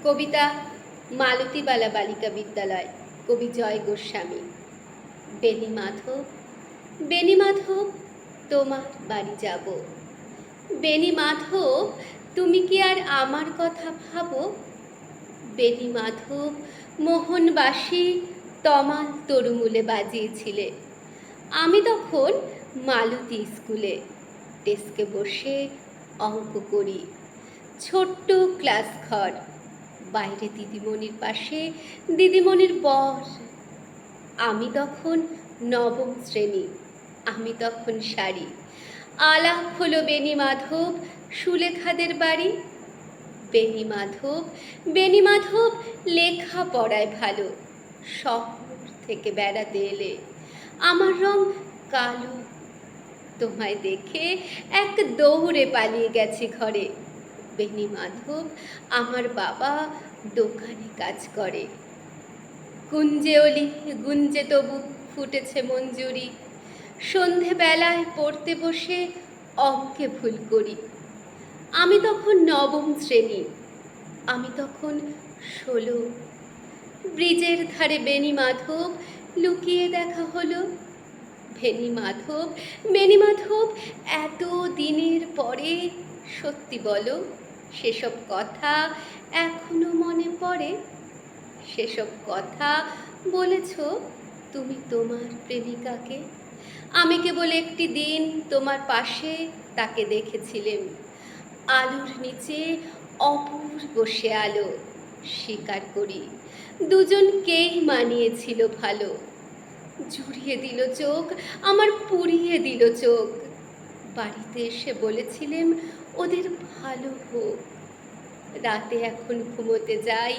কবিতা মালতীবালা বালিকা বিদ্যালয়, কবি জয় গোস্বামী। বেনি মাধব, বেনি মাধব, তোমার বাড়ি যাব। বেনি মাধব, তুমি কি আর আমার কথা ভাবো? বেনি মাধব, মোহনবাসী তমাল তরুমূলে বাজিয়েছিলে। আমি তখন মালতী স্কুলে ডেস্কে বসে অঙ্ক করি। ছোট্ট ক্লাস ঘর, বাইরে দিদিমণির পাশে দিদিমণির বর। আমি তখন নবম শ্রেণী, আমি তখন শাড়ি। আলাপ হলো বেনি মাধব সুলেখাদের বাড়ি। বেনি মাধব, বেনি মাধব লেখা পড়ায় ভালো। শহর থেকে বেড়াতে এলে আমার রং কালো। তোমায় দেখে এক দৌড়ে পালিয়ে গেছে ঘরে। বেনি মাধব, আমার বাবা দোকানে কাজ করে। গুঞ্জে অলি গুঞ্জে তবু ফুটেছে মঞ্জুরি। সন্ধেবেলায় পড়তে বসে অঙ্কে ভুল করি। আমি তখন নবম শ্রেণী, আমি তখন 16। ব্রিজের ধারে বেনি মাধব লুকিয়ে দেখা হলো। বেনি মাধব, বেনি মাধব, এত দিনের পরে সত্যি বলো, সেসব কথা এখনো মনে পড়ে? সেসব কথা বলেছ তুমি তোমার প্রেমিকাকে? আমি কেবল একটি দিন তোমার পাশে তাকে দেখেছিলেম। আলোর নিচে অপূর্ব সে আলো, স্বীকার করি দুজনকেই মানিয়েছিল ভালো। জুড়িয়ে দিল চোখ, আমার পুড়িয়ে দিল চোখ। বাড়িতে এসে বলেছিলেম ওদের ভালো হোক। রাতে এখন ঘুমোতে যাই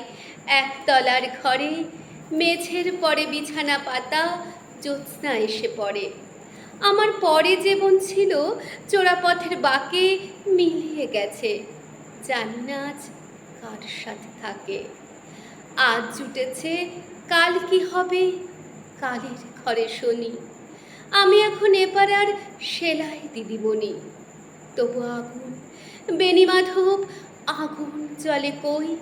একতলার ঘরে। মেঝের পরে বিছানা পাতা, জ্যোৎস্না এসে পড়ে। আমার পরে জীবন ছিল চোরাপথের বাঁকে মিলিয়ে গেছে। জানি না আজ কার সাথে থাকে। আজ জুটেছে, কাল কি হবে কালের ঘরে শনি। আমি এখন এপাড়ার সেলাই দিদিমণি। তবু আগুন, বেনি মাধব, আগুন জলে কই।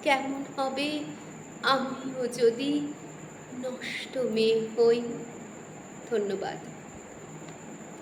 কেমন হবে আমিও যদি নষ্ট মেয়ে হই। ধন্যবাদ।